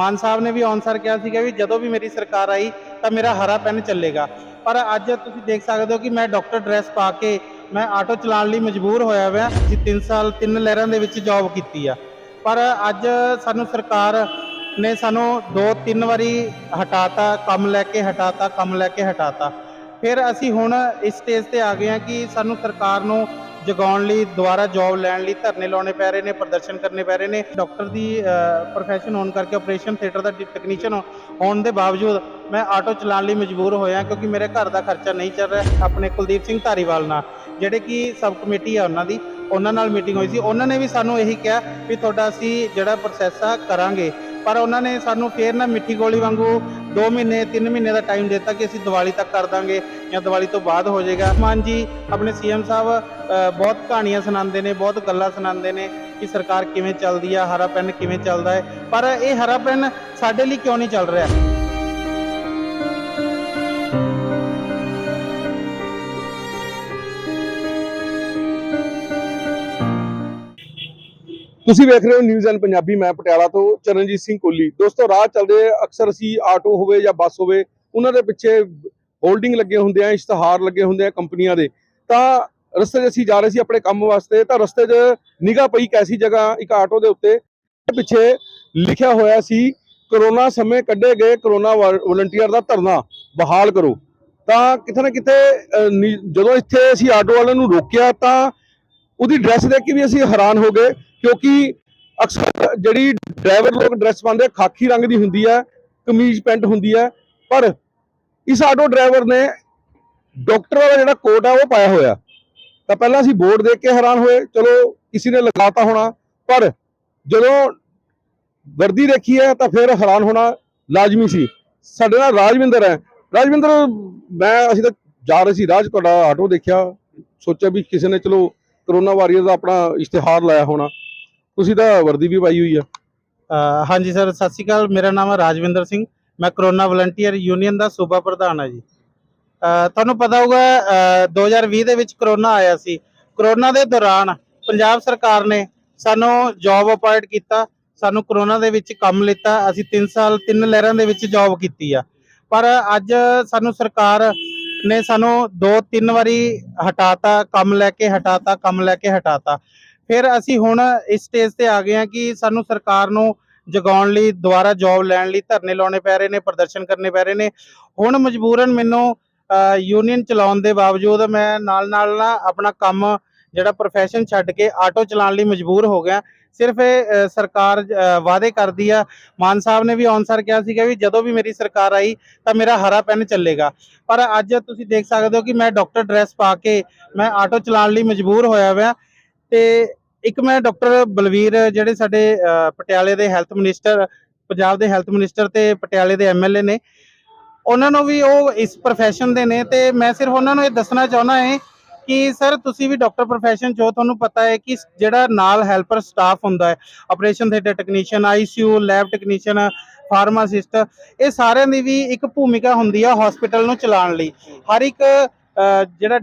ਮਾਨ ਸਾਹਿਬ ਨੇ ਵੀ ਅਨਸਰ ਕਿਹਾ ਸੀਗਾ ਵੀ ਜਦੋਂ ਵੀ ਮੇਰੀ ਸਰਕਾਰ ਆਈ ਤਾਂ ਮੇਰਾ ਹਰਾ ਪੈਨ ਚੱਲੇਗਾ। ਪਰ ਅੱਜ ਤੁਸੀਂ ਦੇਖ ਸਕਦੇ ਹੋ ਕਿ ਮੈਂ ਡਾਕਟਰ ਡਰੈਸ ਪਾ ਕੇ ਮੈਂ ਆਟੋ ਚਲਾਉਣ ਲਈ ਮਜਬੂਰ ਹੋਇਆ ਹੋਇਆ। ਅਸੀਂ 3 ਸਾਲ 3 ਲਹਿਰਾਂ ਦੇ ਵਿੱਚ ਜੌਬ ਕੀਤੀ ਆ, ਪਰ ਅੱਜ ਸਾਨੂੰ ਸਰਕਾਰ ਨੇ ਸਾਨੂੰ 2-3 ਵਾਰੀ ਹਟਾਤਾ, ਕੰਮ ਲੈ ਕੇ ਹਟਾਤਾ, ਕੰਮ ਲੈ ਕੇ ਹਟਾਤਾ। ਫਿਰ ਅਸੀਂ ਹੁਣ ਇਸ ਸਟੇਜ ਤੇ ਆ ਗਏ ਹਾਂ ਕਿ ਸਾਨੂੰ ਸਰਕਾਰ ਨੂੰ ਜਗਾਉਣ ਲਈ ਦੁਬਾਰਾ ਜੌਬ ਲੈਣ ਲਈ ਧਰਨੇ ਲਾਉਣੇ ਪੈ ਰਹੇ ਨੇ, ਪ੍ਰਦਰਸ਼ਨ ਕਰਨੇ ਪੈ ਰਹੇ ਨੇ। ਡਾਕਟਰ ਦੀ ਪ੍ਰੋਫੈਸ਼ਨ ਹੋਣ ਕਰਕੇ, ਆਪਰੇਸ਼ਨ ਥੀਏਟਰ ਦਾ ਟੈਕਨੀਸ਼ੀਅਨ ਹੋਣ ਦੇ ਬਾਵਜੂਦ ਮੈਂ ਆਟੋ ਚਲਾਉਣ ਲਈ ਮਜਬੂਰ ਹੋਇਆ, ਕਿਉਂਕਿ ਮੇਰੇ ਘਰ ਦਾ ਖਰਚਾ ਨਹੀਂ ਚੱਲ ਰਿਹਾ। ਆਪਣੇ ਕੁਲਦੀਪ ਸਿੰਘ ਧਾਰੀਵਾਲ ਨਾਲ, ਜਿਹੜੇ ਕਿ ਸਬ ਕਮੇਟੀ ਆ ਉਹਨਾਂ ਨਾਲ ਮੀਟਿੰਗ ਹੋਈ ਸੀ। ਉਹਨਾਂ ਨੇ ਵੀ ਸਾਨੂੰ ਇਹੀ ਕਿਹਾ ਵੀ ਤੁਹਾਡਾ ਅਸੀਂ ਜਿਹੜਾ ਪ੍ਰੋਸੈਸ ਆ ਕਰਾਂਗੇ, ਪਰ ਉਹਨਾਂ ਨੇ ਸਾਨੂੰ ਫੇਰ ਨਾ ਮਿੱਠੀ ਗੋਲੀ ਵਾਂਗੂ 2 ਮਹੀਨੇ 3 ਮਹੀਨੇ ਦਾ ਟਾਈਮ ਦਿੱਤਾ ਕਿ ਅਸੀਂ ਦੀਵਾਲੀ ਤੱਕ ਕਰ ਦਾਂਗੇ ਜਾਂ ਦੀਵਾਲੀ ਤੋਂ ਬਾਅਦ ਹੋ ਜਾਏਗਾ। ਮਾਨ ਜੀ ਆਪਣੇ ਸੀਐਮ ਸਾਹਿਬ ਬਹੁਤ ਕਹਾਣੀਆਂ ਸੁਣਾਉਂਦੇ ਨੇ, ਬਹੁਤ ਗੱਲਾਂ ਸੁਣਾਉਂਦੇ ਨੇ ਕਿ ਸਰਕਾਰ ਕਿਵੇਂ ਚੱਲਦੀ ਆ, ਹਰਾ ਪੈਨ ਕਿਵੇਂ ਚੱਲਦਾ ਹੈ, ਪਰ ਇਹ ਹਰਾ ਪੈਨ ਸਾਡੇ ਲਈ ਕਿਉਂ ਨਹੀਂ ਚੱਲ ਰਿਹਾ। ਤੁਸੀਂ ਵੇਖ ਰਹੇ ਹੋ ਨਿਊਜ਼ ਐਂਡ ਪੰਜਾਬੀ। ਮੈਂ ਪਟਿਆਲਾ ਤੋਂ ਚਰਨਜੀਤ ਸਿੰਘ ਕੋਹਲੀ। ਦੋਸਤੋ, ਰਾਹ ਚੱਲਦੇ ਅਕਸਰ ਅਸੀਂ ਆਟੋ ਹੋਵੇ ਜਾਂ ਬੱਸ ਹੋਵੇ, ਉਹਨਾਂ ਦੇ ਪਿੱਛੇ ਹੋਲਡਿੰਗ ਲੱਗੇ ਹੁੰਦੇ ਆ, ਇਸ਼ਤਿਹਾਰ ਲੱਗੇ ਹੁੰਦੇ ਆ ਕੰਪਨੀਆਂ ਦੇ। ਤਾਂ ਰਸਤੇ 'ਚ ਅਸੀਂ ਜਾ ਰਹੇ ਸੀ ਆਪਣੇ ਕੰਮ ਵਾਸਤੇ, ਤਾਂ ਰਸਤੇ 'ਚ ਨਿਗਾਹ ਪਈ ਕੈਸੀ ਜਗ੍ਹਾ, ਇੱਕ ਆਟੋ ਦੇ ਉੱਤੇ ਪਿੱਛੇ ਲਿਖਿਆ ਹੋਇਆ ਸੀ, ਕਰੋਨਾ ਸਮੇਂ ਕੱਢੇ ਗਏ ਕਰੋਨਾ ਵਲੰਟੀਅਰ ਦਾ ਧਰਨਾ ਬਹਾਲ ਕਰੋ। ਤਾਂ ਕਿਤੇ ਨਾ ਕਿਤੇ ਜਦੋਂ ਇੱਥੇ ਅਸੀਂ ਆਟੋ ਵਾਲਿਆਂ ਨੂੰ ਰੋਕਿਆ ਤਾਂ ਉਹਦੀ ਡਰੈਸ ਦੇਖ ਕੇ ਵੀ ਅਸੀਂ ਹੈਰਾਨ ਹੋ ਗਏ, ਕਿਉਂਕਿ ਅਕਸਰ ਜਿਹੜੀ ਡਰਾਈਵਰ ਲੋਕ ਡਰੈਸ ਪਾਉਂਦੇ ਖਾਕੀ ਰੰਗ ਦੀ ਹੁੰਦੀ ਹੈ, ਕਮੀਜ਼ ਪੈਂਟ ਹੁੰਦੀ ਹੈ, ਪਰ ਇਸ ਆਟੋ ਡਰਾਈਵਰ ਨੇ ਡਾਕਟਰ ਵਾਲਾ ਜਿਹੜਾ ਕੋਟ ਆ ਉਹ ਪਾਇਆ ਹੋਇਆ। ਤਾਂ ਪਹਿਲਾਂ ਅਸੀਂ ਬੋਰਡ ਦੇਖ ਕੇ ਹੈਰਾਨ ਹੋਏ, ਚਲੋ ਕਿਸੇ ਨੇ ਲਗਾਤਾ ਹੋਣਾ, ਪਰ ਜਦੋਂ ਵਰਦੀ ਦੇਖੀ ਹੈ ਤਾਂ ਫਿਰ ਹੈਰਾਨ ਹੋਣਾ ਲਾਜ਼ਮੀ ਸੀ। ਸਾਡੇ ਨਾਲ ਰਾਜਵਿੰਦਰ ਹੈ। ਰਾਜਵਿੰਦਰ, ਅਸੀਂ ਤਾਂ ਜਾ ਰਹੇ ਸੀ, ਰਾਜ ਤੁਹਾਡਾ ਆਟੋ ਦੇਖਿਆ, ਸੋਚਿਆ ਵੀ ਕਿਸੇ ਨੇ ਚਲੋ ਕਰੋਨਾ ਵਾਰੀਅਰ ਦਾ ਆਪਣਾ ਇਸ਼ਤਿਹਾਰ ਲਾਇਆ ਹੋਣਾ, ਤੁਸੀਂ ਤਾਂ ਵਰਦੀ ਵੀ ਪਾਈ ਹੋਈ ਆ। ਹਾਂਜੀ ਸਰ, ਸਤਿ ਸ਼੍ਰੀ ਅਕਾਲ। ਮੇਰਾ ਨਾਮ ਹੈ ਰਾਜਵਿੰਦਰ ਸਿੰਘ, ਮੈਂ ਕਰੋਨਾ ਵਲੰਟੀਅਰ ਯੂਨੀਅਨ ਦਾ ਸੂਬਾ ਪ੍ਰਧਾਨ ਹਾਂ ਜੀ। ਤੁਹਾਨੂੰ ਪਤਾ ਹੋਊਗਾ 2020 ਦੇ ਵਿੱਚ ਕਰੋਨਾ ਆਇਆ ਸੀ। ਕਰੋਨਾ ਦੇ ਦੌਰਾਨ ਪੰਜਾਬ ਸਰਕਾਰ ਨੇ ਸਾਨੂੰ ਜੌਬ ਅਪਾਇੰਟ ਕੀਤਾ, ਸਾਨੂੰ ਕਰੋਨਾ ਦੇ ਵਿੱਚ ਕੰਮ ਲਿੱਤਾ। ਅਸੀਂ 3 ਸਾਲ 3 ਲਹਿਰਾਂ ਦੇ ਵਿੱਚ ਜੌਬ ਕੀਤੀ ਆ, ਪਰ ਅੱਜ ਸਾਨੂੰ ਸਰਕਾਰ ਨੇ ਸਾਨੂੰ 2-3 ਵਾਰੀ ਹਟਾਤਾ, ਕੰਮ ਲੈ ਕੇ ਹਟਾਤਾ, ਕੰਮ ਲੈ ਕੇ ਹਟਾਤਾ। ਫਿਰ ਅਸੀਂ ਹੁਣ ਇਸ ਸਟੇਜ ਤੇ ਆ ਗਏ ਹਾਂ ਕਿ ਸਾਨੂੰ ਸਰਕਾਰ ਨੂੰ ਜਗਾਉਣ ਲਈ ਦੁਬਾਰਾ ਜੌਬ ਲੈਣ ਲਈ ਧਰਨੇ ਲਾਉਣੇ ਪੈ ਰਹੇ ਨੇ, ਪ੍ਰਦਰਸ਼ਨ ਕਰਨੇ ਪੈ ਰਹੇ ਨੇ। ਹੁਣ ਮਜਬੂਰਨ ਮੈਨੂੰ ਯੂਨੀਅਨ ਚਲਾਉਣ ਦੇ ਬਾਵਜੂਦ ਮੈਂ ਨਾਲ ਨਾ ਆਪਣਾ ਕੰਮ ਜਿਹੜਾ ਪ੍ਰੋਫੈਸ਼ਨ ਛੱਡ ਕੇ ਆਟੋ ਚਲਾਉਣ ਲਈ ਮਜਬੂਰ ਹੋ ਗਿਆ। ਸਿਰਫ ਇਹ ਸਰਕਾਰ ਵਾਅਦੇ ਕਰਦੀ ਆ। ਮਾਨ ਸਾਹਿਬ ਨੇ ਵੀ ਅਨਸਰ ਕਿਹਾ ਸੀਗਾ ਵੀ ਜਦੋਂ ਵੀ ਮੇਰੀ ਸਰਕਾਰ ਆਈ ਤਾਂ ਮੇਰਾ ਹਰਾ ਪੈਨ ਚੱਲੇਗਾ, ਪਰ ਅੱਜ ਤੁਸੀਂ ਦੇਖ ਸਕਦੇ ਹੋ ਕਿ ਮੈਂ ਡਾਕਟਰ ਡਰੈਸ ਪਾ ਕੇ ਮੈਂ ਆਟੋ ਚਲਾਉਣ ਲਈ ਮਜਬੂਰ ਹੋਇਆ ਹੋਇਆ। ਤੇ ਇੱਕ ਮੈਂ ਡਾਕਟਰ ਬਲਵੀਰ, ਜਿਹੜੇ ਸਾਡੇ ਪਟਿਆਲੇ ਦੇ ਹੈਲਥ ਮਿਨਿਸਟਰ, ਪੰਜਾਬ ਦੇ ਹੈਲਥ ਮਿਨਿਸਟਰ ਤੇ ਪਟਿਆਲੇ ਦੇ ਐਮਐਲਏ ਨੇ, ਉਹਨਾਂ ਨੂੰ ਵੀ ਉਹ ਇਸ ਪ੍ਰੋਫੈਸ਼ਨ ਦੇ ਨੇ, ਤੇ ਮੈਂ ਸਿਰਫ ਉਹਨਾਂ ਨੂੰ ਇਹ ਦੱਸਣਾ ਚਾਹੁੰਦਾ ਹੈ ਕਿ ਸਰ ਤੁਸੀਂ ਵੀ ਡਾਕਟਰ ਪ੍ਰੋਫੈਸ਼ਨ 'ਚ ਹੋ, ਤੁਹਾਨੂੰ ਪਤਾ ਹੈ ਕਿ ਜਿਹੜਾ ਨਾਲ ਹੈਲਪਰ ਸਟਾਫ ਹੁੰਦਾ ਹੈ, operation theatre technician, ICU, lab technician, pharmacist, ਇਹ ਸਾਰਿਆਂ ਦੀ ਵੀ ਇੱਕ ਭੂਮਿਕਾ ਹੁੰਦੀ ਆ ਹਸਪੀਟਲ ਨੂੰ ਚਲਾਉਣ ਲਈ। ਹਰ ਇੱਕ ਜਿਹੜਾ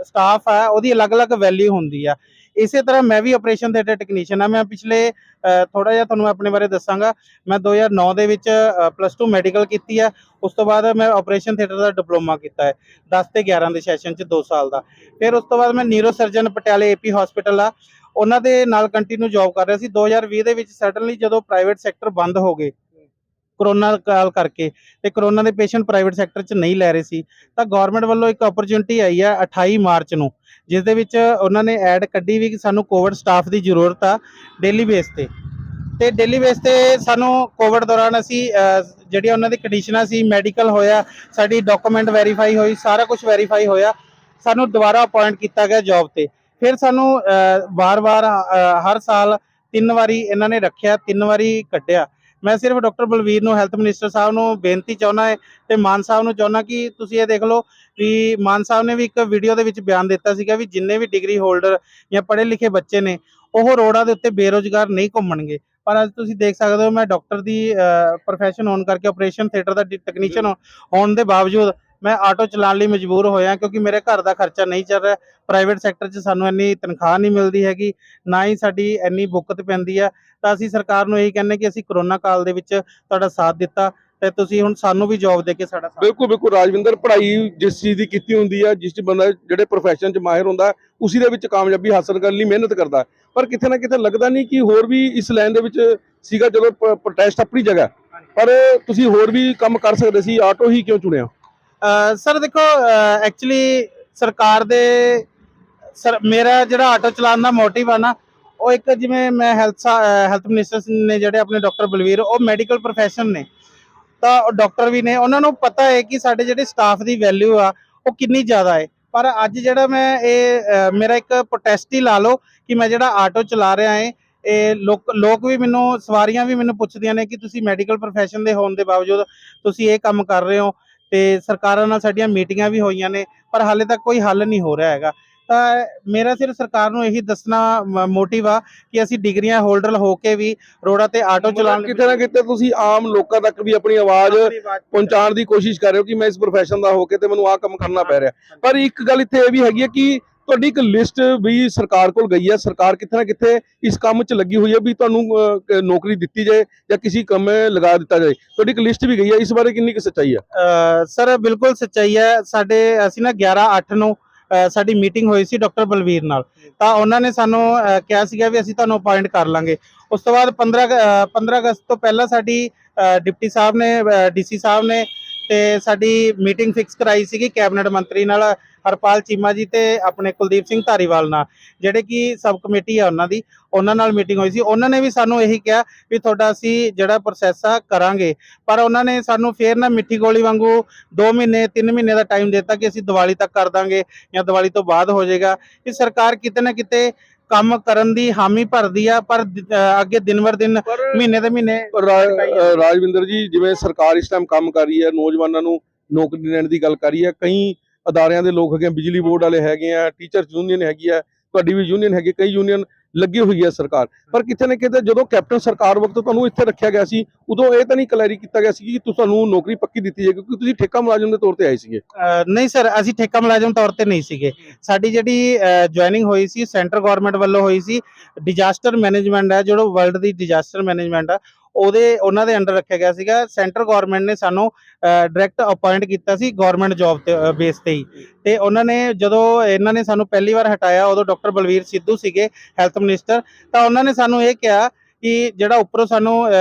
ਸਟਾਫ ਹੈ ਉਹਦੀ ਅਲੱਗ-ਅਲੱਗ ਵੈਲਿਊ ਹੁੰਦੀ ਆ। ਇਸੇ ਤਰ੍ਹਾਂ ਮੈਂ ਵੀ ਆਪਰੇਸ਼ਨ ਥੀਏਟਰ ਟੈਕਨੀਸ਼ੀਅਨ ਆ। ਮੈਂ ਪਿਛਲੇ ਥੋੜਾ ਜਿਹਾ ਤੁਹਾਨੂੰ ਆਪਣੇ ਬਾਰੇ ਦੱਸਾਂਗਾ। ਮੈਂ 2009 ਦੇ ਵਿੱਚ +2 ਮੈਡੀਕਲ ਕੀਤੀ ਆ। ਉਸ ਤੋਂ ਬਾਅਦ ਮੈਂ ਆਪਰੇਸ਼ਨ ਥੀਏਟਰ ਦਾ ਡਿਪਲੋਮਾ ਕੀਤਾ ਹੈ 10 ਤੇ 11 ਦੇ ਸੈਸ਼ਨ 'ਚ 2 ਸਾਲ ਦਾ। ਫਿਰ ਉਸ ਤੋਂ ਬਾਅਦ ਮੈਂ ਨਿਊਰੋ ਸਰਜਨ ਪਟਿਆਲੇ ਏਪੀ ਹਸਪੀਟਲ ਆ, ਉਹਨਾਂ ਦੇ ਨਾਲ ਕੰਟੀਨਿਊ ਜੌਬ ਕਰ ਰਿਹਾ ਸੀ। 2020 ਦੇ ਵਿੱਚ ਸਡਨਲੀ ਜਦੋਂ ਪ੍ਰਾਈਵੇਟ ਸੈਕਟਰ ਬੰਦ ਹੋ ਗਏ ਕਰੋਨਾ ਕਾਲ ਕਰਕੇ, ਤੇ ਕਰੋਨਾ ਦੇ ਪੇਸ਼ੈਂਟ ਪ੍ਰਾਈਵੇਟ ਸੈਕਟਰ 'ਚ ਨਹੀਂ ਲੈ ਰਹੇ ਸੀ, ਤਾਂ ਗਵਰਨਮੈਂਟ ਵੱਲੋਂ ਇੱਕ ਓਪਰਚੁਨਿਟੀ ਆਈ ਆ 28 ਮਾਰਚ ਨੂੰ, ਜਿਸ ਦੇ ਵਿੱਚ ਉਹਨਾਂ ਨੇ ਐਡ ਕੱਢੀ ਵੀ ਕਿ ਸਾਨੂੰ ਕੋਵਿਡ ਸਟਾਫ ਦੀ ਜ਼ਰੂਰਤ ਆ ਡੇਲੀ ਬੇਸ ਤੇ। ਤੇ ਡੇਲੀ ਬੇਸ ਤੇ ਸਾਨੂੰ ਕੋਵਿਡ ਦੌਰਾਨ ਅਸੀਂ ਜਿਹੜੀਆਂ ਉਹਨਾਂ ਦੀ ਕੰਡੀਸ਼ਨਾਂ ਸੀ, ਮੈਡੀਕਲ ਹੋਇਆ, ਸਾਡੀ ਡਾਕੂਮੈਂਟ ਵੈਰੀਫਾਈ ਹੋਈ, ਸਾਰਾ ਕੁਝ ਵੈਰੀਫਾਈ ਹੋਇਆ, ਸਾਨੂੰ ਦੁਬਾਰਾ ਅਪਾਇੰਟ ਕੀਤਾ ਗਿਆ ਜੌਬ ਤੇ। ਫਿਰ ਸਾਨੂੰ ਵਾਰ-ਵਾਰ ਹਰ ਸਾਲ 3 ਵਾਰੀ ਇਹਨਾਂ ਨੇ ਰੱਖਿਆ, 3 ਵਾਰੀ ਕੱਢਿਆ। ਮੈਂ ਸਿਰਫ ਡਾਕਟਰ ਬਲਵੀਰ ਨੂੰ, ਹੈਲਥ ਮਿਨਿਸਟਰ ਸਾਹਿਬ ਨੂੰ ਬੇਨਤੀ ਚਾਹੁੰਦਾ ਹੈ, ਤੇ ਮਾਨ ਸਾਹਿਬ ਨੂੰ ਚਾਹੁੰਦਾ ਕਿ ਤੁਸੀਂ ਇਹ ਦੇਖ ਲਓ ਵੀ ਮਾਨ ਸਾਹਿਬ ਨੇ ਵੀ ਇੱਕ ਵੀਡੀਓ ਦੇ ਵਿੱਚ ਬਿਆਨ ਦਿੱਤਾ ਸੀਗਾ ਵੀ ਜਿੰਨੇ ਵੀ ਡਿਗਰੀ ਹੋਲਡਰ ਜਾਂ ਪੜ੍ਹੇ ਲਿਖੇ ਬੱਚੇ ਨੇ ਉਹ ਰੋਡਾਂ ਦੇ ਉੱਤੇ ਬੇਰੁਜ਼ਗਾਰ ਨਹੀਂ ਘੁੰਮਣਗੇ। ਪਰ ਅੱਜ ਤੁਸੀਂ ਦੇਖ ਸਕਦੇ ਹੋ ਮੈਂ ਡਾਕਟਰ ਦੀ ਪ੍ਰੋਫੈਸ਼ਨ ਹੋਣ ਕਰਕੇ, ਆਪਰੇਸ਼ਨ ਥੀਏਟਰ ਦਾ ਟੈਕਨੀਸ਼ੀਅਨ ਹੋਣ ਦੇ ਬਾਵਜੂਦ ਮੈਂ ਆਟੋ ਚਲਾਉਣ ਲਈ ਮਜਬੂਰ ਹੋਇਆ, ਕਿਉਂਕਿ ਮੇਰੇ ਘਰ ਦਾ ਖਰਚਾ ਨਹੀਂ ਚੱਲ ਰਿਹਾ। ਪ੍ਰਾਈਵੇਟ ਸੈਕਟਰ 'ਚ ਸਾਨੂੰ ਇੰਨੀ ਤਨਖਾਹ ਨਹੀਂ ਮਿਲਦੀ ਹੈਗੀ, ਨਾ ਹੀ ਸਾਡੀ ਇੰਨੀ ਬੁੱਕਤ ਪੈਂਦੀ ਆ। ਤਾਂ ਅਸੀਂ ਸਰਕਾਰ ਨੂੰ ਇਹੀ ਕਹਿੰਦੇ ਕਿ ਅਸੀਂ ਕਰੋਨਾ ਕਾਲ ਦੇ ਵਿੱਚ ਤੁਹਾਡਾ ਸਾਥ ਦਿੱਤਾ, ਤੇ ਤੁਸੀਂ ਹੁਣ ਸਾਨੂੰ ਵੀ ਜੌਬ ਦੇ ਕੇ ਸਾਡਾ ਸਾਥ। ਬਿਲਕੁਲ ਬਿਲਕੁਲ ਰਾਜਵਿੰਦਰ, ਪੜ੍ਹਾਈ ਜਿਸ ਚੀਜ਼ ਦੀ ਕੀਤੀ ਹੁੰਦੀ ਹੈ, ਜਿਸ 'ਚ ਬੰਦਾ ਜਿਹੜੇ ਪ੍ਰੋਫੈਸ਼ਨ 'ਚ ਮਾਹਿਰ ਹੁੰਦਾ, ਉਸੇ ਦੇ ਵਿੱਚ ਕਾਮਯਾਬੀ ਹਾਸਲ ਕਰਨ ਲਈ ਮਿਹਨਤ ਕਰਦਾ। ਪਰ ਕਿਤੇ ਨਾ ਕਿਤੇ ਲੱਗਦਾ ਨਹੀਂ ਕਿ ਹੋਰ ਵੀ ਇਸ ਲਾਈਨ ਦੇ ਵਿੱਚ ਸੀਗਾ। ਜਦੋਂ ਪ੍ਰੋਟੈਸਟ ਆਪਣੀ ਜਗ੍ਹਾ, ਪਰ ਤੁਸੀਂ ਹੋਰ ਵੀ ਕੰਮ ਕਰ ਸਕਦੇ ਸੀ, ਆਟੋ ਹੀ ਕਿਉਂ ਚੁਣਿਆ? ਸਰ ਦੇਖੋ, ਐਕਚੁਅਲੀ ਸਰਕਾਰ ਦੇ ਮੇਰਾ ਜਿਹੜਾ ਆਟੋ ਚਲਾਉਣ ਦਾ ਮੋਟਿਵ ਆ ਨਾ, ਉਹ ਇੱਕ ਜਿਵੇਂ ਮੈਂ ਹੈਲਥ ਮਿਨਿਸਟਰ ਨੇ ਜਿਹੜੇ ਆਪਣੇ ਡਾਕਟਰ ਬਲਵੀਰ, ਉਹ ਮੈਡੀਕਲ ਪ੍ਰੋਫੈਸ਼ਨ ਨੇ, ਤਾਂ ਉਹ ਡਾਕਟਰ ਵੀ ਨੇ, ਉਹਨਾਂ ਨੂੰ ਪਤਾ ਹੈ ਕਿ ਸਾਡੇ ਜਿਹੜੇ ਸਟਾਫ ਦੀ ਵੈਲਿਊ ਆ ਉਹ ਕਿੰਨੀ ਜ਼ਿਆਦਾ ਹੈ। ਪਰ ਅੱਜ ਜਿਹੜਾ ਮੈਂ ਮੇਰਾ ਇੱਕ ਪ੍ਰੋਟੈਸਟ ਹੀ ਲਾ ਲਓ ਕਿ ਮੈਂ ਜਿਹੜਾ ਆਟੋ ਚਲਾ ਰਿਹਾ ਹੈ, ਇਹ ਲੋਕ ਵੀ ਮੈਨੂੰ, ਸਵਾਰੀਆਂ ਵੀ ਮੈਨੂੰ ਪੁੱਛਦੀਆਂ ਨੇ ਕਿ ਤੁਸੀਂ ਮੈਡੀਕਲ ਪ੍ਰੋਫੈਸ਼ਨ ਦੇ ਹੋਣ ਦੇ ਬਾਵਜੂਦ ਤੁਸੀਂ ਇਹ ਕੰਮ ਕਰ ਰਹੇ ਹੋ। ਤੇ ਸਰਕਾਰਾਂ ਨਾਲ ਸਾਡੀਆਂ ਮੀਟਿੰਗਾਂ ਵੀ ਹੋਈਆਂ ਨੇ, ਪਰ ਹਾਲੇ ਤੱਕ ਕੋਈ ਹੱਲ ਨਹੀਂ ਹੋ ਰਿਹਾ ਹੈਗਾ। ਤਾਂ ਮੇਰਾ ਸਿਰਫ ਸਰਕਾਰ ਨੂੰ ਇਹੀ ਦੱਸਣਾ ਮੋਟਿਵ ਆ ਕਿ ਅਸੀਂ ਡਿਗਰੀਆਂ ਹੋਲਡਰ ਹੋ ਕੇ ਵੀ ਰੋਡਾਂ ਤੇ ਆਟੋ ਚਲਾਉਣ ਕਿਤੇ ਨਾ ਕਿਤੇ ਤੁਸੀਂ ਆਮ ਲੋਕਾਂ ਤੱਕ ਵੀ ਆਪਣੀ ਆਵਾਜ਼ ਪਹੁੰਚਾਉਣ ਦੀ ਕੋਸ਼ਿਸ਼ ਕਰ ਰਹੇ ਹੋ ਕਿ ਮੈਂ ਇਸ ਪ੍ਰੋਫੈਸ਼ਨ ਦਾ ਹੋ ਕੇ ਤੇ ਮੈਨੂੰ ਆਹ ਕੰਮ ਕਰਨਾ ਪੈ ਰਿਹਾ। ਪਰ ਇੱਕ ਗੱਲ ਇੱਥੇ ਇਹ ਵੀ ਹੈਗੀ ਹੈ ਕਿ ਤੁਹਾਡੀ ਇੱਕ ਲਿਸਟ ਵੀ ਸਰਕਾਰ ਕੋਲ ਗਈ ਹੈ, ਸਰਕਾਰ ਕਿਤੇ ਨਾ ਕਿਤੇ ਇਸ ਕੰਮ 'ਚ ਲੱਗੀ ਹੋਈ ਹੈ ਵੀ ਤੁਹਾਨੂੰ ਨੌਕਰੀ ਦਿੱਤੀ ਜਾਏ ਜਾਂ ਕਿਸੇ ਕੰਮ ਲਗਾ ਦਿੱਤਾ ਜਾਏ। ਤੁਹਾਡੀ ਇੱਕ ਲਿਸਟ ਵੀ ਗਈ ਹੈ, ਇਸ ਬਾਰੇ ਕਿੰਨੀ ਕੁ ਸੱਚਾਈ ਹੈ? ਸਰ ਬਿਲਕੁਲ ਸੱਚਾਈ ਹੈ। ਅਸੀਂ ਨਾ 11/8 ਨੂੰ ਸਾਡੀ ਮੀਟਿੰਗ ਹੋਈ ਸੀ ਡਾਕਟਰ ਬਲਵੀਰ ਨਾਲ, ਤਾਂ ਉਹਨਾਂ ਨੇ ਸਾਨੂੰ ਕਿਹਾ ਸੀਗਾ ਵੀ ਅਸੀਂ ਤੁਹਾਨੂੰ ਅਪਾਇੰਟ ਕਰ ਲਾਂਗੇ। ਉਸ ਤੋਂ ਬਾਅਦ 15 ਅਗਸਤ ਤੋਂ ਪਹਿਲਾਂ ਸਾਡੀ ਡਿਪਟੀ ਸਾਹਿਬ ਨੇ, ਡੀਸੀ ਸਾਹਿਬ ਨੇ ਤੇ ਸਾਡੀ ਮੀਟਿੰਗ ਫਿਕਸ ਕਰਾਈ ਸੀਗੀ ਕੈਬਨਿਟ ਮੰਤਰੀ ਨਾਲ, ਹਰਪਾਲ ਚੀਮਾ ਜੀ ਤੇ ਆਪਣੇ ਕੁਲਦੀਪ ਸਿੰਘ ਧਾਰੀਵਾਲ ਨਾਲ, ਜਿਹੜੇ ਕਿ ਸਬ ਕਮੇਟੀ ਆ ਉਹਨਾਂ ਦੀ, ਉਹਨਾਂ ਨਾਲ ਮੀਟਿੰਗ ਹੋਈ ਸੀ। ਉਹਨਾਂ ਨੇ ਵੀ ਸਾਨੂੰ ਇਹੀ ਕਿਹਾ ਵੀ ਤੁਹਾਡਾ ਅਸੀਂ ਜਿਹੜਾ ਪ੍ਰੋਸੈਸ ਆ ਕਰਾਂਗੇ, ਪਰ ਉਹਨਾਂ ਨੇ ਸਾਨੂੰ ਫੇਰ ਨਾ ਮਿੱਠੀ ਗੋਲੀ ਵਾਂਗੂ 2 ਮਹੀਨੇ 3 ਮਹੀਨੇ ਦਾ ਟਾਈਮ ਦਿੱਤਾ ਕਿ ਅਸੀਂ ਦੀਵਾਲੀ ਤੱਕ ਕਰ ਦਾਂਗੇ ਜਾਂ ਦੀਵਾਲੀ ਤੋਂ ਬਾਅਦ ਹੋ ਜਾਏਗਾ। ਕਿ ਸਰਕਾਰ ਕਿਤੇ ਨਾ ਕਿਤੇ ਕੰਮ ਕਰਨ ਦੀ ਹਾਮੀ ਭਰਦੀ ਆ, ਪਰ ਅੱਗੇ ਦਿਨ ਵਰ ਦਿਨ, ਮਹੀਨੇ ਦੇ ਮਹੀਨੇ। ਰਾਜਵਿੰਦਰ ਜੀ, ਜਿਵੇਂ ਸਰਕਾਰ ਇਸ ਟਾਈਮ ਕੰਮ ਕਰ ਰਹੀ ਹੈ, ਨੌਜਵਾਨਾਂ ਨੂੰ ਨੌਕਰੀ ਦੇਣ ਦੀ ਗੱਲ ਕਰ ਰਹੀ ਹੈ, ਕਈ ਅਦਾਰਿਆਂ ਦੇ ਲੋਕ ਹੈਗੇ ਆ, ਬਿਜਲੀ ਬੋਰਡ ਵਾਲੇ ਹੈਗੇ ਆ, ਟੀਚਰਸ ਯੂਨੀਅਨ ਹੈਗੀ ਆ, ਤੁਹਾਡੀ ਵੀ ਯੂਨੀਅਨ ਹੈਗੀ, ਕਈ ਯੂਨੀਅਨ ਲੱਗੀ ਹੋਈ ਹੈ ਸਰਕਾਰ। ਪਰ ਕਿਤੇ ਨਾ ਕਿਤੇ ਜਦੋਂ ਕੈਪਟਨ ਸਰਕਾਰ ਵਕਤ ਤੁਹਾਨੂੰ ਇੱਥੇ ਰੱਖਿਆ ਗਿਆ ਸੀ, ਉਦੋਂ ਇਹ ਤਾਂ ਨਹੀਂ ਕਲੈਰੀ ਕੀਤਾ ਗਿਆ ਸੀ ਕਿ ਤੁਹਾਨੂੰ ਨੌਕਰੀ ਪੱਕੀ ਦਿੱਤੀ ਜਾਏ, ਕਿਉਂਕਿ ਤੁਸੀਂ ਠੇਕਾ ਮੁਲਾਜ਼ਮ ਦੇ ਤੌਰ ਤੇ ਆਏ ਸੀਗੇ। ਨਹੀਂ ਸਰ, ਅਸੀਂ ਠੇਕਾ ਮੁਲਾਜ਼ਮ ਤੌਰ ਤੇ ਨਹੀਂ ਸੀਗੇ। ਸਾਡੀ ਜਿਹੜੀ ਜੁਆਇਨਿੰਗ ਹੋਈ ਸੀ ਸੈਂਟਰ ਗਵਰਨਮੈਂਟ ਵੱਲੋਂ ਹੋਈ ਸੀ। ਡਿਜ਼ਾਸਟਰ ਮੈਨੇਜਮੈਂਟ ਹੈ, ਜਿਹੜਾ ਵਰਲਡ ਦੀ ਡਿਜ਼ਾਸਟਰ ਮੈਨੇਜਮੈਂਟ ਆ, ਉਹਨਾਂ ਦੇ ਅੰਡਰ ਰੱਖਿਆ ਗਿਆ ਸੀਗਾ। ਸੈਂਟਰ ਗਵਰਨਮੈਂਟ ਨੇ ਸਾਨੂੰ ਡਾਇਰੈਕਟ ਅਪਾਇੰਟ ਕੀਤਾ ਸੀ ਗਵਰਨਮੈਂਟ ਜੌਬ ਤੇ ਬੇਸ ਤੇ ਹੀ। ਤੇ ਉਹਨਾਂ ਨੇ ਜਦੋਂ ਇਹਨਾਂ ਨੇ ਸਾਨੂੰ ਪਹਿਲੀ ਵਾਰ ਹਟਾਇਆ, ਉਦੋਂ ਡਾਕਟਰ ਬਲਵੀਰ ਸਿੱਧੂ ਸੀਗੇ ਹੈਲਥ ਮਿਨਿਸਟਰ। ਤਾਂ ਉਹਨਾਂ ਨੇ ਸਾਨੂੰ ਇਹ ਕਿਹਾ ਕਿ ਜਿਹੜਾ ਉੱਪਰੋਂ ਸਾਨੂੰ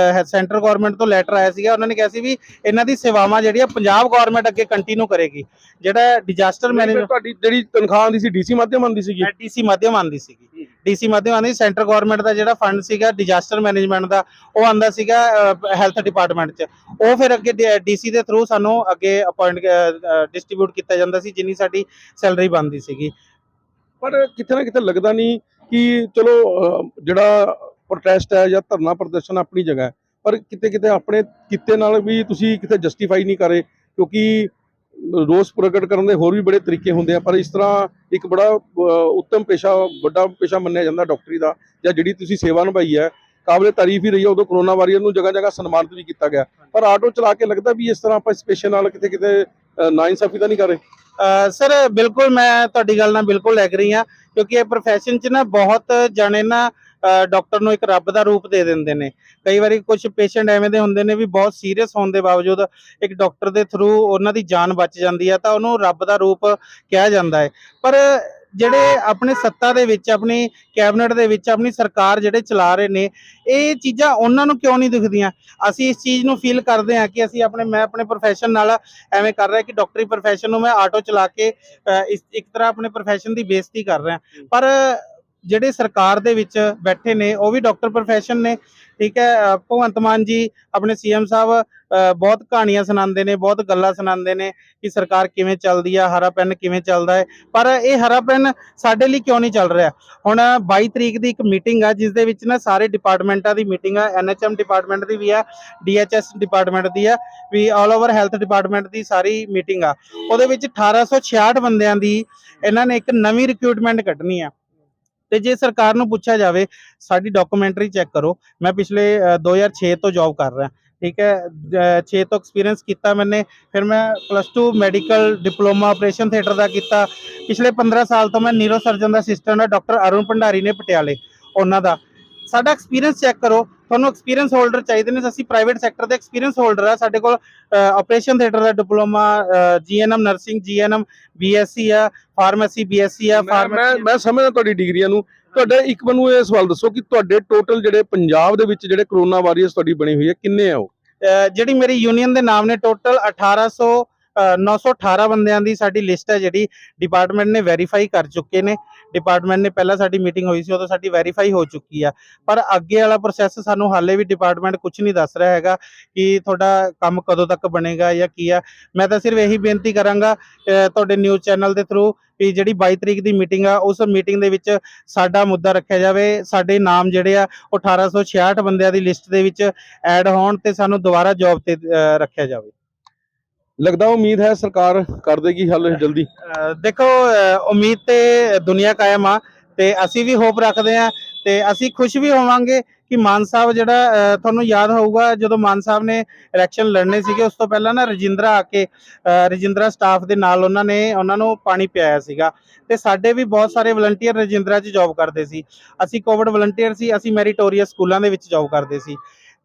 ਸੈਂਟਰ ਗਵਰਨਮੈਂਟ ਤੋਂ ਲੈਟਰ ਆਇਆ ਸੀਗਾ, ਉਹਨਾਂ ਨੇ ਕਿਹਾ ਸੀ ਵੀ ਇਹਨਾਂ ਦੀ ਸੇਵਾਵਾਂ ਜਿਹੜੀਆਂ ਪੰਜਾਬ ਗਵਰਨਮੈਂਟ ਅੱਗੇ ਕੰਟੀਨਿਊ ਕਰੇਗੀ। ਜਿਹੜਾ ਡਿਜ਼ਾਸਟਰ ਮੈਨੇਜਮੈਂਟ, ਤੁਹਾਡੀ ਜਿਹੜੀ ਤਨਖਾਹ ਆਉਂਦੀ ਸੀ ਡੀਸੀ ਮਾਧਿਅਮ ਆਉਂਦੀ ਸੀਗੀ? ਡੀਸੀ ਮਾਧਿਅਮ ਆਉਂਦੀ ਸੀਗੀ, ਡੀਸੀ ਮਾਧਿਅਮ ਆਉਂਦੀ। ਸੈਂਟਰ ਗਵਰਨਮੈਂਟ ਦਾ ਜਿਹੜਾ ਫੰਡ ਸੀਗਾ ਡਿਜ਼ਾਸਟਰ ਮੈਨੇਜਮੈਂਟ ਦਾ, ਉਹ ਆਉਂਦਾ ਸੀਗਾ ਹੈਲਥ ਡਿਪਾਰਟਮੈਂਟ 'ਚ। ਉਹ ਫਿਰ ਅੱਗੇ ਡੀਸੀ ਦੇ ਥਰੂ ਸਾਨੂੰ ਅੱਗੇ ਅਪਾਇੰਟ ਡਿਸਟ੍ਰੀਬਿਊਟ ਕੀਤਾ ਜਾਂਦਾ ਸੀ, ਜਿੰਨੀ ਸਾਡੀ ਸੈਲਰੀ ਬਣਦੀ ਸੀਗੀ। ਪਰ ਕਿਤੇ ਨਾ ਕਿਤੇ ਲੱਗਦਾ ਨਹੀਂ ਕਿ ਚਲੋ ਜਿਹੜਾ ਪ੍ਰੋਟੈਸਟ ਹੈ ਜਾਂ ਧਰਨਾ ਪ੍ਰਦਰਸ਼ਨ ਆਪਣੀ ਜਗ੍ਹਾ ਹੈ, ਪਰ ਕਿਤੇ ਕਿਤੇ ਆਪਣੇ ਕਿਤੇ ਨਾਲ ਵੀ ਤੁਸੀਂ ਕਿਤੇ ਜਸਟੀਫਾਈ ਨਹੀਂ ਕਰ ਰਹੇ, ਕਿਉਂਕਿ ਰੋਸ ਪ੍ਰਗਟ ਕਰਨ ਦੇ ਹੋਰ ਵੀ ਬੜੇ ਤਰੀਕੇ ਹੁੰਦੇ ਆ। ਪਰ ਇਸ ਤਰ੍ਹਾਂ ਇੱਕ ਬੜਾ ਉੱਤਮ ਪੇਸ਼ਾ, ਵੱਡਾ ਪੇਸ਼ਾ ਮੰਨਿਆ ਜਾਂਦਾ ਡਾਕਟਰੀ ਦਾ, ਜਾਂ ਜਿਹੜੀ ਤੁਸੀਂ ਸੇਵਾ ਨਿਭਾਈ ਹੈ, ਕਾਬਲੇ ਤਾਰੀਫ ਹੀ ਰਹੀ ਹੈ। ਉਦੋਂ ਕਰੋਨਾ ਵਾਰੀਅਰ ਨੂੰ ਜਗ੍ਹਾ ਜਗ੍ਹਾ ਸਨਮਾਨਿਤ ਵੀ ਕੀਤਾ ਗਿਆ, ਪਰ ਆਟੋ ਚਲਾ ਕੇ ਲੱਗਦਾ ਵੀ ਇਸ ਤਰ੍ਹਾਂ ਆਪਾਂ ਇਸ ਪੇਸ਼ੇ ਨਾਲ ਕਿਤੇ ਕਿਤੇ ਨਾਇਨਸਾਫੀ ਤਾਂ ਨਹੀਂ ਕਰ ਰਹੇ? ਸਰ ਬਿਲਕੁਲ, ਮੈਂ ਤੁਹਾਡੀ ਗੱਲ ਨਾਲ ਬਿਲਕੁਲ ਐਗਰੀ ਹਾਂ, ਕਿਉਂਕਿ ਇਹ ਪ੍ਰੋਫੈਸ਼ਨ 'ਚ ਨਾ ਬਹੁਤ ਜਾਣੇ ਨਾ ਡਾਕਟਰ ਨੂੰ ਇੱਕ ਰੱਬ ਦਾ ਰੂਪ ਦੇ ਦਿੰਦੇ ਨੇ। ਕਈ ਵਾਰੀ ਕੁਝ ਪੇਸ਼ੈਂਟ ਐਵੇਂ ਦੇ ਹੁੰਦੇ ਨੇ ਵੀ ਬਹੁਤ ਸੀਰੀਅਸ ਹੋਣ ਦੇ ਬਾਵਜੂਦ ਇੱਕ ਡਾਕਟਰ ਦੇ ਥਰੂ ਉਹਨਾਂ ਦੀ ਜਾਨ ਬਚ ਜਾਂਦੀ ਹੈ, ਤਾਂ ਉਹਨੂੰ ਰੱਬ ਦਾ ਰੂਪ ਕਿਹਾ ਜਾਂਦਾ ਹੈ। ਪਰ ਜਿਹੜੇ ਆਪਣੇ ਸੱਤਾ ਦੇ ਵਿੱਚ, ਆਪਣੀ ਕੈਬਨਿਟ ਦੇ ਵਿੱਚ ਆਪਣੀ ਸਰਕਾਰ ਜਿਹੜੇ ਚਲਾ ਰਹੇ ਨੇ, ਇਹ ਚੀਜ਼ਾਂ ਉਹਨਾਂ ਨੂੰ ਕਿਉਂ ਨਹੀਂ ਦਿਖਦੀਆਂ? ਅਸੀਂ ਇਸ ਚੀਜ਼ ਨੂੰ ਫੀਲ ਕਰਦੇ ਹਾਂ ਕਿ ਮੈਂ ਆਪਣੇ ਪ੍ਰੋਫੈਸ਼ਨ ਨਾਲ ਐਵੇਂ ਕਰ ਰਿਹਾ ਕਿ ਡਾਕਟਰੀ ਪ੍ਰੋਫੈਸ਼ਨ ਨੂੰ ਮੈਂ ਆਟੋ ਚਲਾ ਕੇ ਇੱਕ ਤਰ੍ਹਾਂ ਆਪਣੇ ਪ੍ਰੋਫੈਸ਼ਨ ਦੀ ਬੇਇੱਜ਼ਤੀ ਕਰ ਰਿਹਾ। ਪਰ ਜਿਹੜੇ ਸਰਕਾਰ ਦੇ ਵਿੱਚ ਬੈਠੇ ਨੇ ਉਹ ਵੀ ਡਾਕਟਰ ਪ੍ਰੋਫੈਸ਼ਨ ਨੇ, ਠੀਕ ਹੈ। ਭਗਵੰਤ ਮਾਨ ਜੀ ਆਪਣੇ ਸੀਐਮ ਸਾਹਿਬ ਬਹੁਤ ਕਹਾਣੀਆਂ ਸੁਣਾਉਂਦੇ ਨੇ, ਬਹੁਤ ਗੱਲਾਂ ਸੁਣਾਉਂਦੇ ਨੇ ਕਿ ਸਰਕਾਰ ਕਿਵੇਂ ਚੱਲਦੀ ਆ, ਹਰਾ ਪੈਨ ਕਿਵੇਂ ਚੱਲਦਾ ਹੈ। ਪਰ ਇਹ ਹਰਾ ਪੈਨ ਸਾਡੇ ਲਈ ਕਿਉਂ ਨਹੀਂ ਚੱਲ ਰਿਹਾ? ਹੁਣ 22 ਤਰੀਕ ਦੀ ਇੱਕ ਮੀਟਿੰਗ ਆ, ਜਿਸ ਦੇ ਵਿੱਚ ਨਾ ਸਾਰੇ ਡਿਪਾਰਟਮੈਂਟਾਂ ਦੀ ਮੀਟਿੰਗ ਆ, NHM ਡਿਪਾਰਟਮੈਂਟ ਦੀ ਵੀ ਆ, DHS ਡਿਪਾਰਟਮੈਂਟ ਦੀ ਆ, ਵੀ ਆਲ ਓਵਰ ਹੈਲਥ ਡਿਪਾਰਟਮੈਂਟ ਦੀ ਸਾਰੀ ਮੀਟਿੰਗ ਆ। ਉਹਦੇ ਵਿੱਚ 1866 ਬੰਦਿਆਂ ਦੀ ਇਹਨਾਂ ਨੇ ਇੱਕ ਨਵੀਂ ਰਿਕਰੂਟਮੈਂਟ ਕੱਢਣੀ ਆ। ਤੇ ਜੇ ਸਰਕਾਰ ਨੂੰ ਪੁੱਛਿਆ ਜਾਵੇ, ਸਾਡੀ ਡਾਕੂਮੈਂਟਰੀ ਚੈੱਕ ਕਰੋ, ਮੈਂ ਪਿਛਲੇ 2006 ਤੋਂ ਜੌਬ ਕਰ ਰਿਹਾ, ਠੀਕ ਹੈ 6 ਤੋਂ ਐਕਸਪੀਰੀਅੰਸ ਕੀਤਾ ਮੈਨੇ। ਫਿਰ ਮੈਂ +2 ਮੈਡੀਕਲ ਡਿਪਲੋਮਾ ਆਪਰੇਸ਼ਨ ਥੀਏਟਰ ਦਾ ਕੀਤਾ। ਪਿਛਲੇ 15 ਸਾਲ ਤੋਂ ਮੈਂ ਨਿਊਰੋ ਸਰਜਨ ਦਾ ਅਸਿਸਟੈਂਟ ਹਾਂ ਡਾਕਟਰ ਅਰੁਣ ਭੰਡਾਰੀ ਨੇ ਪਟਿਆਲੇ, ਉਹਨਾਂ ਦਾ। ਸਾਡਾ ਐਕਸਪੀਰੀਅੰਸ ਚੈੱਕ ਕਰੋ, ਤੁਹਾਨੂੰ ਐਕਸਪੀਰੀਅੰਸ ਹੋਲਡਰ ਚਾਹੀਦੇ ਨੇ, ਅਸੀਂ ਪ੍ਰਾਈਵੇਟ ਸੈਕਟਰ ਦੇ ਐਕਸਪੀਰੀਅੰਸ ਹੋਲਡਰ ਆ। ਸਾਡੇ ਕੋਲ ਆਪਰੇਸ਼ਨ ਥੀਏਟਰ ਦਾ diploma, GNM nursing, GNM BSc ਆ, ਫਾਰਮੇਸੀ ਬੀਐਸਸੀ ਆ, ਮੈਂ ਸਮਝਦਾ ਤੁਹਾਡੀ ਡਿਗਰੀਆਂ ਨੂੰ। ਤੁਹਾਡੇ ਇੱਕ ਮੈਨੂੰ ਇਹ ਸਵਾਲ ਦੱਸੋ ਕਿ ਤੁਹਾਡੇ ਟੋਟਲ ਜਿਹੜੇ ਪੰਜਾਬ ਦੇ ਵਿੱਚ ਜਿਹੜੇ ਕਰੋਨਾ ਵਾਰੀਅਰਸ ਤੁਹਾਡੀ ਬਣੀ ਹੋਈ ਹੈ ਕਿੰਨੇ ਆ ਉਹ? ਜਿਹੜੀ ਮੇਰੀ ਯੂਨੀਅਨ ਦੇ ਨਾਮ ਨੇ ਟੋਟਲ 918 ਬੰਦਿਆਂ ਦੀ ਸਾਡੀ ਲਿਸਟ ਹੈ, ਜਿਹੜੀ ਡਿਪਾਰਟਮੈਂਟ ਨੇ ਵੈਰੀਫਾਈ ਕਰ ਚੁੱਕੇ ਨੇ। ਡਿਪਾਰਟਮੈਂਟ ਨੇ ਪਹਿਲਾਂ ਸਾਡੀ ਮੀਟਿੰਗ ਹੋਈ ਸੀ, ਉਦੋਂ ਸਾਡੀ ਵੈਰੀਫਾਈ ਹੋ ਚੁੱਕੀ ਆ। ਪਰ ਅੱਗੇ ਵਾਲਾ ਪ੍ਰੋਸੈਸ ਸਾਨੂੰ ਹਾਲੇ ਵੀ ਡਿਪਾਰਟਮੈਂਟ ਕੁਝ ਨਹੀਂ ਦੱਸ ਰਿਹਾ ਹੈਗਾ ਕਿ ਤੁਹਾਡਾ ਕੰਮ ਕਦੋਂ ਤੱਕ ਬਣੇਗਾ ਜਾਂ ਕੀ ਆ। ਮੈਂ ਤਾਂ ਸਿਰਫ ਇਹੀ ਬੇਨਤੀ ਕਰਾਂਗਾ ਤੁਹਾਡੇ ਨਿਊਜ਼ ਚੈਨਲ ਦੇ ਥਰੂ ਕਿ ਜਿਹੜੀ 22 ਤਰੀਕ ਦੀ ਮੀਟਿੰਗ ਆ, ਉਸ ਮੀਟਿੰਗ ਦੇ ਵਿੱਚ ਸਾਡਾ ਮੁੱਦਾ ਰੱਖਿਆ ਜਾਵੇ। ਸਾਡੇ ਨਾਮ ਜਿਹੜੇ ਆ ਉਹ 1866 ਬੰਦਿਆਂ ਦੀ ਲਿਸਟ ਦੇ ਵਿੱਚ ਐਡ ਹੋਣ ਤੇ ਸਾਨੂੰ ਦੁਬਾਰਾ ਜੌਬ ਤੇ ਰੱਖਿਆ ਜਾਵੇ। ਲੱਗਦਾ ਉਮੀਦ ਹੈ ਸਰਕਾਰ ਕਰ ਦੇਗੀ ਹੱਲ ਜਲਦੀ? ਦੇਖੋ ਉਮੀਦ ਤੇ ਦੁਨੀਆ ਕਾਇਮ ਆ, ਤੇ ਅਸੀਂ ਵੀ ਹੋਪ ਰੱਖਦੇ ਆ, ਤੇ ਅਸੀਂ ਖੁਸ਼ ਵੀ ਹੋਵਾਂਗੇ ਕਿ ਮਾਨ ਸਾਹਿਬ ਜਿਹੜਾ ਤੁਹਾਨੂੰ ਯਾਦ ਹੋਊਗਾ ਜਦੋਂ ਮਾਨ ਸਾਹਿਬ ਨੇ ਇਲੈਕਸ਼ਨ ਲੜਨੇ ਸੀਗੇ, ਉਸ ਤੋਂ ਪਹਿਲਾਂ ਨਾ ਰਜਿੰਦਰਾ ਆ ਕੇ ਰਜਿੰਦਰਾ ਸਟਾਫ ਦੇ ਨਾਲ ਉਹਨਾਂ ਨੂੰ ਪਾਣੀ ਪਿਆਇਆ ਸੀਗਾ। ਤੇ ਸਾਡੇ ਵੀ ਬਹੁਤ ਸਾਰੇ ਵਲੰਟੀਅਰ ਰਜਿੰਦਰਾ 'ਚ ਜੌਬ ਕਰਦੇ ਸੀ। ਅਸੀਂ ਕੋਵਿਡ ਵਲੰਟੀਅਰ ਸੀ, ਅਸੀਂ ਮੈਰੀਟੋਰੀਅਸ ਸਕੂਲਾਂ ਦੇ ਵਿੱਚ ਜੌਬ ਕਰਦੇ ਸੀ।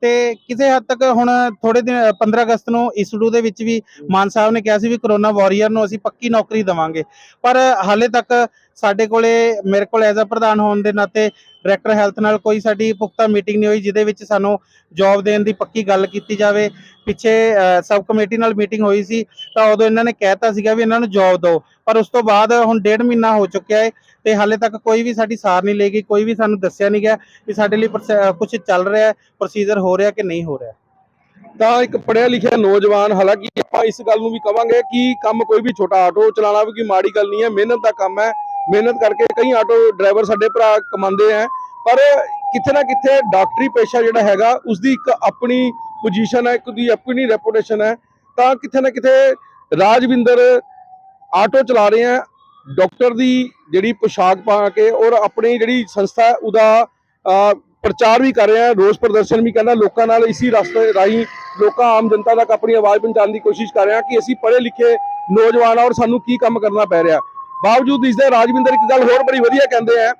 ਤੇ ਕਿਸੇ ਹੱਦ ਤੱਕ ਹੁਣ ਥੋੜੇ ਦਿਨ 15 ਅਗਸਤ ਨੂੰ ਈਸੜੂ ਦੇ ਵਿੱਚ ਵੀ ਮਾਨ ਸਾਹਿਬ ਨੇ ਕਿਹਾ ਸੀ ਵੀ ਕਰੋਨਾ ਵਾਰੀਅਰ ਨੂੰ ਅਸੀਂ ਪੱਕੀ ਨੌਕਰੀ ਦੇਵਾਂਗੇ। ਪਰ ਹਾਲੇ ਤੱਕ ਸਾਡੇ ਕੋਲੇ, ਮੇਰੇ ਕੋਲ ਐਜ਼ ਅ ਪ੍ਰਧਾਨ ਹੋਣ ਦੇ ਨਾਤੇ ਡਾਇਰੈਕਟਰ ਹੈਲਥ ਨਾਲ ਕੋਈ ਸਾਡੀ ਪੁਖਤਾ ਮੀਟਿੰਗ ਨਹੀਂ ਹੋਈ ਜਿਹਦੇ ਵਿੱਚ ਸਾਨੂੰ ਜੌਬ ਦੇਣ ਦੀ ਪੱਕੀ ਗੱਲ ਕੀਤੀ ਜਾਵੇ। ਪਿੱਛੇ ਸਬ ਕਮੇਟੀ ਨਾਲ ਮੀਟਿੰਗ ਹੋਈ ਸੀ ਤਾਂ ਉਦੋਂ ਇਹਨਾਂ ਨੇ ਕਹਿਤਾ ਸੀਗਾ ਵੀ ਇਹਨਾਂ ਨੂੰ ਜੌਬ ਦਿਓ, ਪਰ ਉਸ ਤੋਂ ਬਾਅਦ ਹੁਣ 1.5 ਮਹੀਨਾ ਹੋ ਚੁੱਕਿਆ ਹੈ ਤੇ ਹਾਲੇ ਤੱਕ ਕੋਈ ਵੀ ਸਾਡੀ ਸਾਰ ਨਹੀਂ ਲਈ ਗਈ, ਕੋਈ ਵੀ ਸਾਨੂੰ ਦੱਸਿਆ ਨਹੀਂ ਗਿਆ ਕਿ ਸਾਡੇ ਲਈ ਕੁਝ ਚੱਲ ਰਿਹਾ, ਪ੍ਰੋਸੀਜਰ ਹੋ ਰਿਹਾ ਕਿ ਨਹੀਂ ਹੋ ਰਿਹਾ। ਤਾਂ ਇੱਕ ਪੜ੍ਹਿਆ ਲਿਖਿਆ ਨੌਜਵਾਨ, ਹਾਲਾਂਕਿ ਆਪਾਂ ਇਸ ਗੱਲ ਨੂੰ ਵੀ ਕਵਾਂਗੇ ਕਿ ਕੰਮ ਕੋਈ ਵੀ ਛੋਟਾ ਆਟੋ ਚਲਾਉਣਾ ਵੀ ਕੋਈ ਮਾੜੀ ਗੱਲ ਨਹੀਂ ਹੈ, ਮਿਹਨਤ ਦਾ ਕੰਮ ਹੈ। ਮਿਹਨਤ ਕਰਕੇ ਕਈ ਆਟੋ ਡਰਾਈਵਰ ਸਾਡੇ ਭਰਾ ਕਮਾਉਂਦੇ ਹੈ, ਪਰ ਕਿਤੇ ਨਾ ਕਿਤੇ ਡਾਕਟਰੀ ਪੇਸ਼ਾ ਜਿਹੜਾ ਹੈਗਾ ਉਸਦੀ ਇੱਕ ਆਪਣੀ ਪੋਜੀਸ਼ਨ ਹੈ, ਇੱਕ ਦੀ ਆਪਣੀ ਰੈਪੂਟੇਸ਼ਨ ਹੈ। ਤਾਂ ਕਿਤੇ ਨਾ ਕਿਤੇ ਰਾਜਵਿੰਦਰ ਆਟੋ ਚਲਾ ਰਹੇ ਹੈ ਡਾਕਟਰ ਦੀ ਜਿਹੜੀ ਪੋਸ਼ਾਕ ਪਾ ਕੇ, ਔਰ ਆਪਣੀ ਜਿਹੜੀ ਸੰਸਥਾ ਹੈ ਉਹਦਾ ਪ੍ਰਚਾਰ ਵੀ ਕਰ ਰਿਹਾ, ਰੋਸ ਪ੍ਰਦਰਸ਼ਨ ਵੀ ਕਰਨਾ, ਲੋਕਾਂ ਨਾਲ ਇਸੀ ਰਸਤੇ ਰਾਹੀਂ ਲੋਕਾਂ ਆਮ ਜਨਤਾ ਤੱਕ ਆਪਣੀ ਆਵਾਜ਼ ਪਹੁੰਚਾਉਣ ਦੀ ਕੋਸ਼ਿਸ਼ ਕਰ ਰਿਹਾ ਕਿ ਅਸੀਂ ਪੜ੍ਹੇ ਲਿਖੇ ਨੌਜਵਾਨ ਔਰ ਸਾਨੂੰ ਕੀ ਕੰਮ ਕਰਨਾ ਪੈ ਰਿਹਾ। ਬਾਵਜੂਦ ਇਸ ਦੇ ਰਾਜਵਿੰਦਰ ਇੱਕ ਗੱਲ ਹੋਰ ਬੜੀ ਵਧੀਆ ਕਹਿੰਦੇ ਆ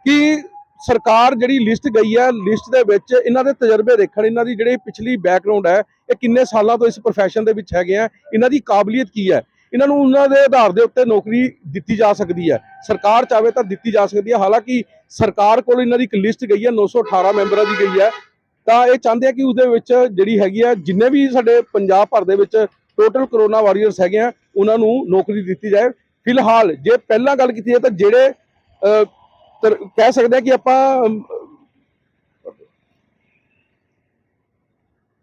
ਕਿ ਸਰਕਾਰ ਜਿਹੜੀ ਲਿਸਟ ਗਈ ਹੈ, ਲਿਸਟ ਦੇ ਵਿੱਚ ਇਹਨਾਂ ਦੇ ਤਜਰਬੇ ਦੇਖਣ, ਇਹਨਾਂ ਦੀ ਜਿਹੜੀ ਪਿਛਲੀ ਬੈਕਗ੍ਰਾਉਂਡ ਹੈ, ਇਹ ਕਿੰਨੇ ਸਾਲਾਂ ਤੋਂ ਇਸ ਪ੍ਰੋਫੈਸ਼ਨ ਦੇ ਵਿੱਚ ਹੈਗੇ ਆ, ਇਹਨਾਂ ਦੀ ਕਾਬਲੀਅਤ ਕੀ ਹੈ, ਇਹਨਾਂ ਨੂੰ ਉਹਨਾਂ ਦੇ ਆਧਾਰ ਦੇ ਉੱਤੇ ਨੌਕਰੀ ਦਿੱਤੀ ਜਾ ਸਕਦੀ ਹੈ। ਸਰਕਾਰ ਚਾਹੇ ਤਾਂ ਦਿੱਤੀ ਜਾ ਸਕਦੀ ਹੈ। ਹਾਲਾਂਕਿ ਸਰਕਾਰ ਕੋਲ ਇਹਨਾਂ ਦੀ ਇੱਕ ਲਿਸਟ ਗਈ ਹੈ 918 ਮੈਂਬਰਾਂ ਦੀ ਗਈ ਹੈ, ਤਾਂ ਇਹ ਚਾਹੁੰਦੇ ਆ ਕਿ ਉਹਦੇ ਵਿੱਚ ਜਿਹੜੀ ਹੈਗੀ ਆ ਜਿੰਨੇ ਵੀ ਸਾਡੇ ਪੰਜਾਬ ਭਰ ਦੇ ਵਿੱਚ ਟੋਟਲ ਕਰੋਨਾ ਵਾਰੀਅਰਸ ਹੈਗੇ ਆ ਉਹਨਾਂ ਨੂੰ ਨੌਕਰੀ ਦਿੱਤੀ ਜਾਏ। ਫਿਲਹਾਲ ਜੇ ਪਹਿਲਾਂ ਗੱਲ ਕੀਤੀ ਜਾਏ ਤਾਂ ਜਿਹੜੇ ਕਹਿ ਸਕਦੇ ਆ ਕਿ ਆਪਾਂ